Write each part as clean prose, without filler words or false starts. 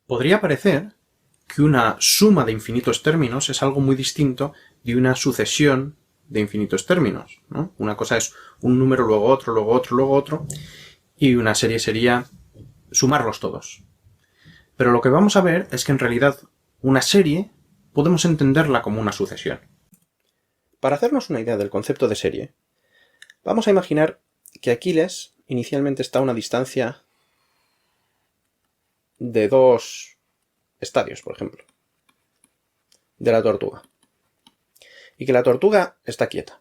Podría parecer que una suma de infinitos términos es algo muy distinto de una sucesión de infinitos términos, ¿no? Una cosa es un número, luego otro, luego otro, luego otro, y una serie sería sumarlos todos. Pero lo que vamos a ver es que en realidad una serie podemos entenderla como una sucesión. Para hacernos una idea del concepto de serie, vamos a imaginar que Aquiles inicialmente está a una distancia de 2 estadios, por ejemplo, de la tortuga, y que la tortuga está quieta.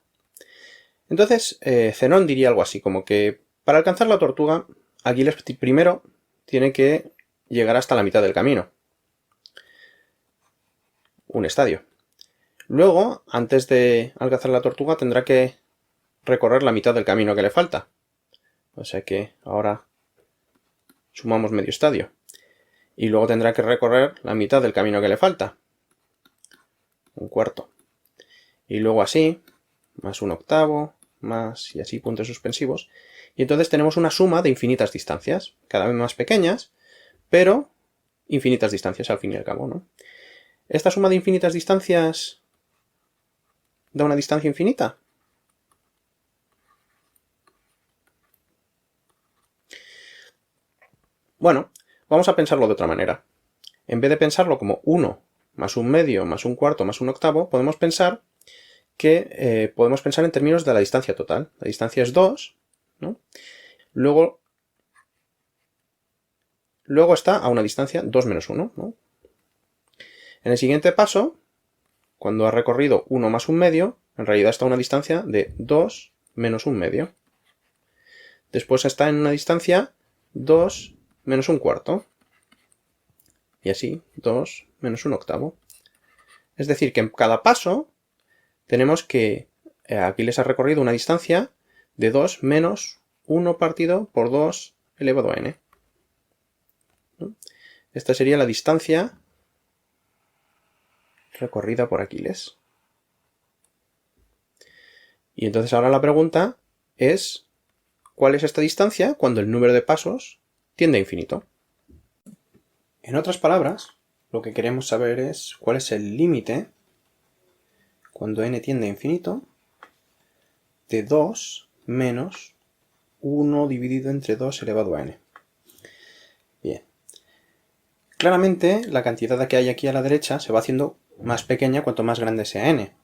Entonces, Zenón diría algo así, como que para alcanzar la tortuga, Aquiles primero tiene que llegar hasta la mitad del camino, un estadio. Luego, antes de alcanzar la tortuga, tendrá que recorrer la mitad del camino que le falta. O sea que ahora sumamos medio estadio. Y luego tendrá que recorrer la mitad del camino que le falta, un cuarto. Y luego así, más un octavo, más y así puntos suspensivos. Y entonces tenemos una suma de infinitas distancias, cada vez más pequeñas, pero infinitas distancias al fin y al cabo, ¿no? ¿Esta suma de infinitas distancias da una distancia infinita? Bueno, vamos a pensarlo de otra manera. En vez de pensarlo como 1 más un medio más un cuarto más un octavo, podemos pensar que podemos pensar en términos de la distancia total. La distancia es 2, ¿no? Luego está a una distancia 2 menos 1, ¿no? En el siguiente paso, cuando ha recorrido 1 más un medio, en realidad está a una distancia de 2 menos un medio. Después está en una distancia 2 menos un cuarto. Y así, 2 menos un octavo. Es decir, que en cada paso tenemos que Aquiles ha recorrido una distancia de 2 menos 1 partido por 2 elevado a n. ¿No? Esta sería la distancia recorrida por Aquiles. Y entonces ahora la pregunta es, ¿cuál es esta distancia cuando el número de pasos tiende a infinito? En otras palabras, lo que queremos saber es cuál es el límite cuando n tiende a infinito de 2 menos 1 dividido entre 2 elevado a n. Bien. Claramente la cantidad que hay aquí a la derecha se va haciendo más pequeña cuanto más grande sea n.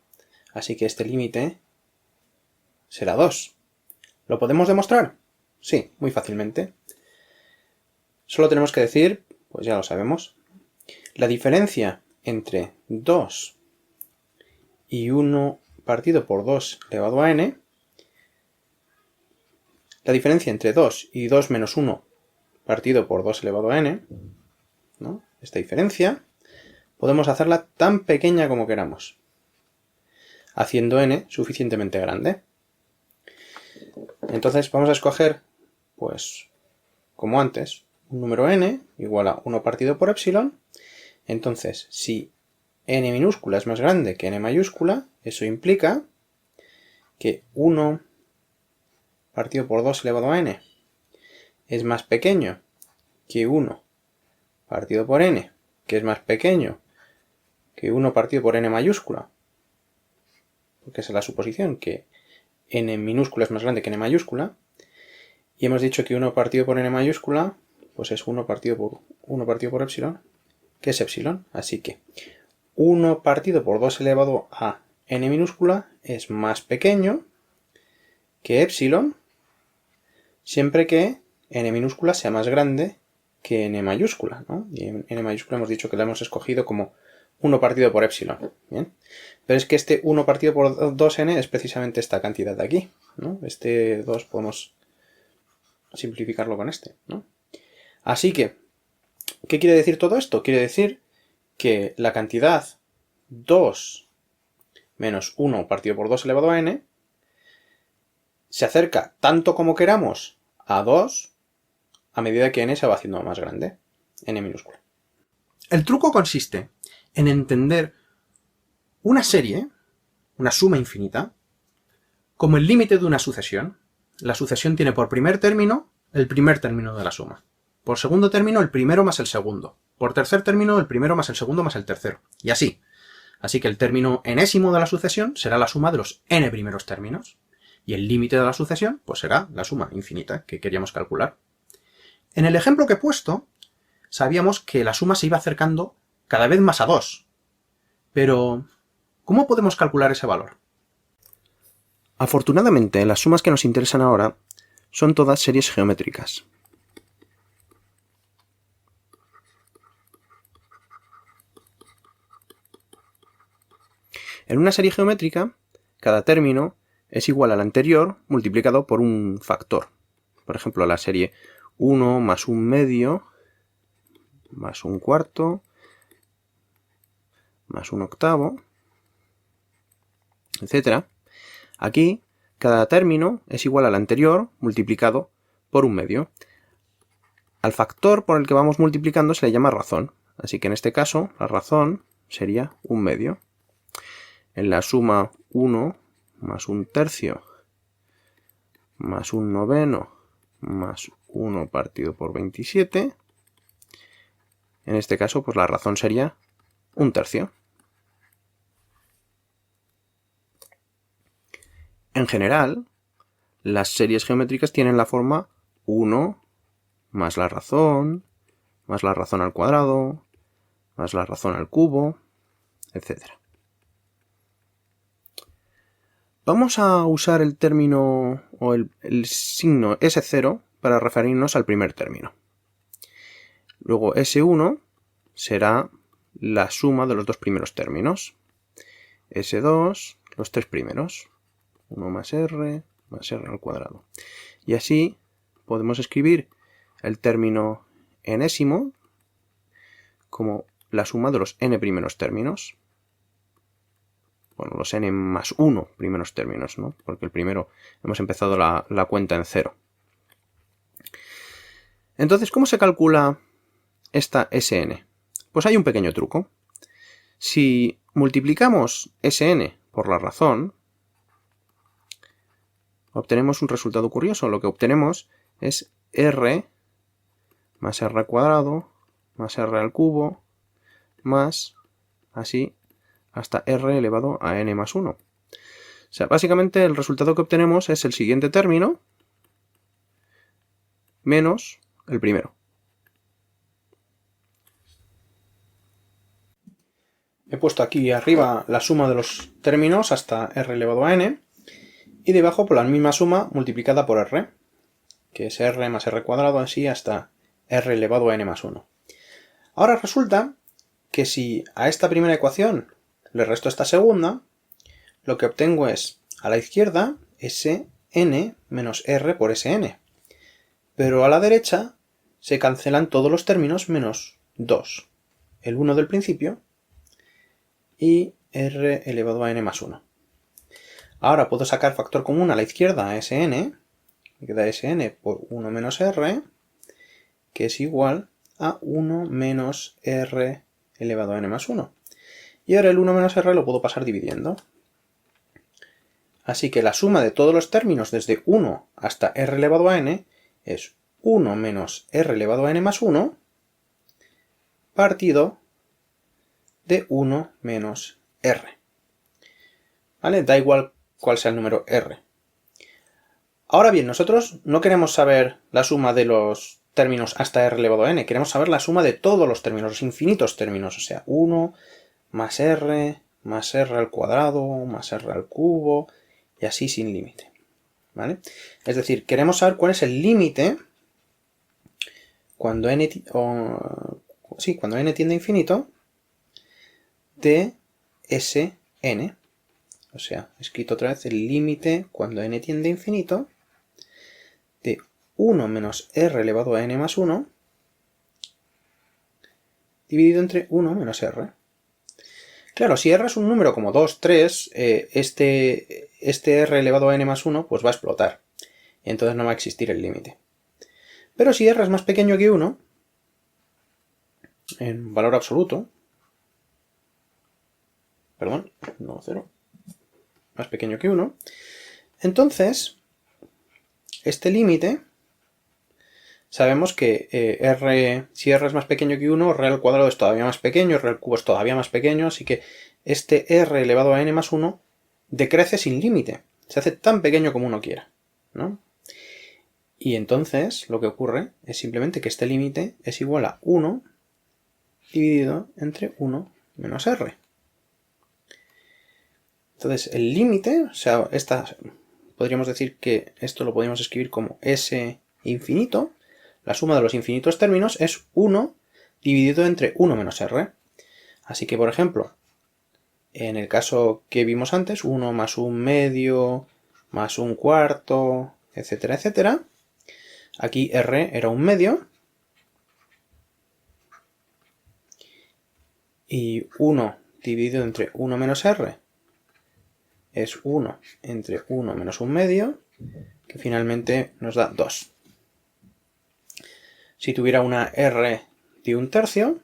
Así que este límite será 2. ¿Lo podemos demostrar? Sí, muy fácilmente. Solo tenemos que decir, pues ya lo sabemos, la diferencia entre 2 y 1 partido por 2 elevado a n, la diferencia entre 2 y 2 menos 1 partido por 2 elevado a n, ¿no? Esta diferencia podemos hacerla tan pequeña como queramos, haciendo n suficientemente grande. Entonces vamos a escoger, pues, como antes, un número n igual a 1 partido por epsilon. Entonces, si n minúscula es más grande que n mayúscula, eso implica que 1 partido por 2 elevado a n es más pequeño que 1 partido por n, que es más pequeño que 1 partido por n mayúscula, porque esa es la suposición, que n minúscula es más grande que n mayúscula, y hemos dicho que 1 partido por n mayúscula pues es 1 partido por epsilon, que es epsilon, así que 1 partido por 2 elevado a n minúscula es más pequeño que epsilon, siempre que n minúscula sea más grande que n mayúscula, ¿no? Y en n mayúscula hemos dicho que la hemos escogido como 1 partido por epsilon. Bien. Pero es que este 1 partido por 2n es precisamente esta cantidad de aquí, ¿no? Este 2 podemos simplificarlo con este, ¿no? Así que, ¿qué quiere decir todo esto? Quiere decir que la cantidad 2 menos 1 partido por 2 elevado a n se acerca tanto como queramos a 2 a medida que n se va haciendo más grande, n minúscula. El truco consiste en entender una serie, una suma infinita, como el límite de una sucesión. La sucesión tiene por primer término el primer término de la suma. Por segundo término el primero más el segundo. por tercer término el primero más el segundo más el tercero, y así. Así que el término enésimo de la sucesión será la suma de los n primeros términos, y el límite de la sucesión pues será la suma infinita que queríamos calcular. En el ejemplo que he puesto, sabíamos que la suma se iba acercando cada vez más a 2, pero ¿cómo podemos calcular ese valor? Afortunadamente, las sumas que nos interesan ahora son todas series geométricas. En una serie geométrica, cada término es igual al anterior multiplicado por un factor. Por ejemplo, la serie 1 más 1 medio más 1 cuarto más 1 octavo, etc. Aquí, cada término es igual al anterior multiplicado por 1 medio. Al factor por el que vamos multiplicando se le llama razón. Así que en este caso, la razón sería 1 medio. En la suma 1 más 1 tercio más 1 noveno más 1 partido por 27, en este caso pues la razón sería 1 tercio. En general, las series geométricas tienen la forma 1 más la razón al cuadrado, más la razón al cubo, etc. Vamos a usar el término o el signo S0 para referirnos al primer término. Luego S1 será la suma de los dos primeros términos. S2, los tres primeros. 1 más R al cuadrado. Y así podemos escribir el término enésimo como la suma de los n primeros términos. Bueno, los n más 1 primeros términos, ¿no? Porque el primero hemos empezado la cuenta en 0. Entonces, ¿cómo se calcula esta Sn? Pues hay un pequeño truco. Si multiplicamos Sn por la razón, obtenemos un resultado curioso. Lo que obtenemos es r más r al cuadrado más r al cubo más, así, hasta r elevado a n más 1. O sea, básicamente el resultado que obtenemos es el siguiente término menos el primero. He puesto aquí arriba la suma de los términos hasta r elevado a n y debajo por la misma suma multiplicada por r, que es r más r cuadrado así hasta r elevado a n más 1. Ahora resulta que si a esta primera ecuación le resto esta segunda, lo que obtengo es a la izquierda Sn menos r por Sn. Pero a la derecha se cancelan todos los términos menos 2. El 1 del principio y r elevado a n más 1. Ahora puedo sacar factor común a la izquierda a Sn. Me queda Sn por 1 menos r, que es igual a 1 menos r elevado a n más 1. Y ahora el 1 menos r lo puedo pasar dividiendo. Así que la suma de todos los términos desde 1 hasta r elevado a n es 1 menos r elevado a n más 1 partido de 1 menos r. ¿Vale? Da igual cuál sea el número r. Ahora bien, nosotros no queremos saber la suma de los términos hasta r elevado a n, queremos saber la suma de todos los términos, los infinitos términos, o sea, 1 más r al cuadrado, más r al cubo, y así sin límite. ¿Vale? Es decir, queremos saber cuál es el límite cuando n tiende a infinito de Sn. O sea, he escrito otra vez el límite cuando n tiende a infinito de 1 menos r elevado a n más 1 dividido entre 1 menos r. Claro, si r es un número como 2, 3, este r elevado a n más 1 pues va a explotar. Y entonces no va a existir el límite. Pero si r es más pequeño que 1, en valor absoluto, perdón, no 0, más pequeño que 1, entonces este límite sabemos que si r es más pequeño que 1, r al cuadrado es todavía más pequeño, r al cubo es todavía más pequeño, así que este r elevado a n más 1 decrece sin límite, se hace tan pequeño como uno quiera, ¿no? Y entonces lo que ocurre es simplemente que este límite es igual a 1 dividido entre 1 menos r. Entonces el límite, o sea, podríamos decir que esto lo podríamos escribir como s infinito. La suma de los infinitos términos es 1 dividido entre 1 menos r. Así que, por ejemplo, en el caso que vimos antes, 1 más 1 medio, más 1 cuarto, etcétera, etcétera. Aquí r era 1 medio. Y 1 dividido entre 1 menos r es 1 entre 1 menos 1 medio, que finalmente nos da 2. Si tuviera una r de 1 tercio,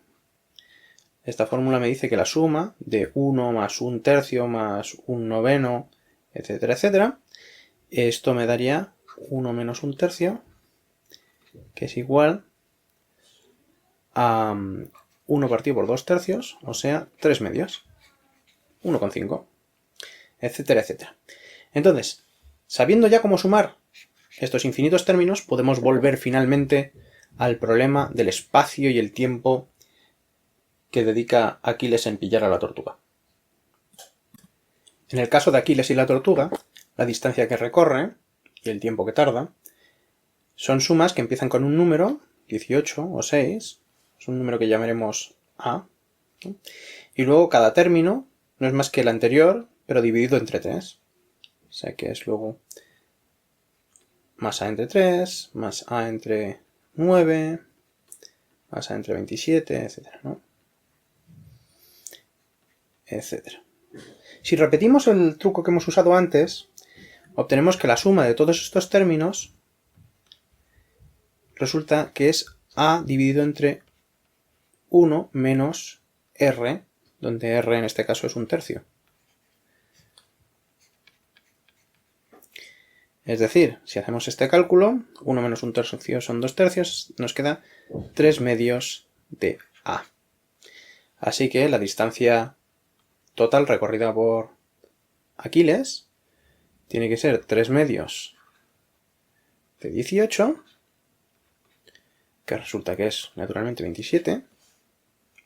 esta fórmula me dice que la suma de 1 más 1 tercio más 1 noveno, etcétera, etcétera, esto me daría 1 menos 1 tercio, que es igual a 1 partido por 2 tercios, o sea, 3 medios, 1,5, etcétera, etcétera. Entonces, sabiendo ya cómo sumar estos infinitos términos, podemos volver finalmente al problema del espacio y el tiempo que dedica Aquiles en pillar a la tortuga. En el caso de Aquiles y la tortuga, la distancia que recorre y el tiempo que tarda son sumas que empiezan con un número, 18 o 6, es un número que llamaremos A, ¿no? Y luego cada término no es más que el anterior, pero dividido entre 3. O sea que es luego más A entre 3, más A entre 9, más A entre 27, etcétera, ¿no? Etcétera. Si repetimos el truco que hemos usado antes, obtenemos que la suma de todos estos términos resulta que es A dividido entre 1 menos R, donde R en este caso es 1 tercio. Es decir, si hacemos este cálculo, 1 menos 1 tercio son 2 tercios, nos queda 3 medios de A. Así que la distancia total recorrida por Aquiles tiene que ser 3 medios de 18, que resulta que es naturalmente 27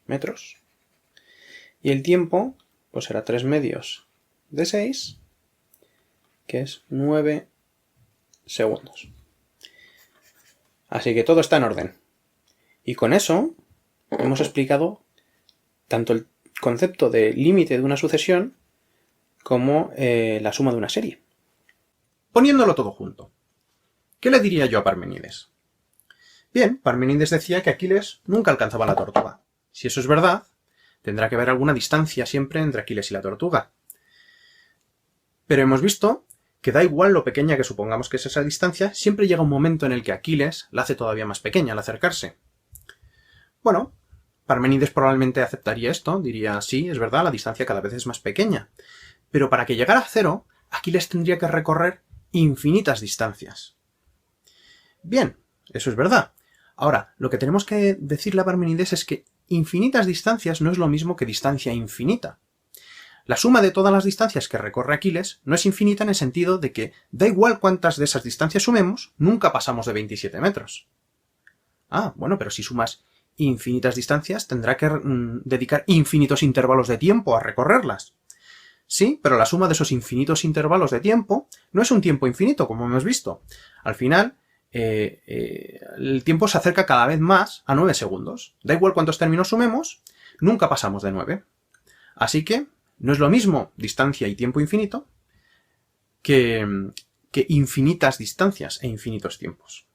metros, y el tiempo pues será 3 medios de 6, que es 9 segundos. Así que todo está en orden. Y con eso hemos explicado tanto el concepto de límite de una sucesión como la suma de una serie. Poniéndolo todo junto, ¿qué le diría yo a Parménides? Bien, Parménides decía que Aquiles nunca alcanzaba a la tortuga. Si eso es verdad, tendrá que haber alguna distancia siempre entre Aquiles y la tortuga. Pero hemos visto que da igual lo pequeña que supongamos que es esa distancia, siempre llega un momento en el que Aquiles la hace todavía más pequeña al acercarse. Bueno, Parménides probablemente aceptaría esto, diría, sí, es verdad, la distancia cada vez es más pequeña. Pero para que llegara a cero, Aquiles tendría que recorrer infinitas distancias. Bien, eso es verdad. Ahora, lo que tenemos que decirle a Parménides es que infinitas distancias no es lo mismo que distancia infinita. La suma de todas las distancias que recorre Aquiles no es infinita en el sentido de que da igual cuántas de esas distancias sumemos, nunca pasamos de 27 metros. Ah, bueno, pero si sumas infinitas distancias, tendrá que dedicar infinitos intervalos de tiempo a recorrerlas. Sí, pero la suma de esos infinitos intervalos de tiempo no es un tiempo infinito, como hemos visto. Al final, el tiempo se acerca cada vez más a 9 segundos. Da igual cuántos términos sumemos, nunca pasamos de 9. Así que no es lo mismo distancia y tiempo infinito que infinitas distancias e infinitos tiempos.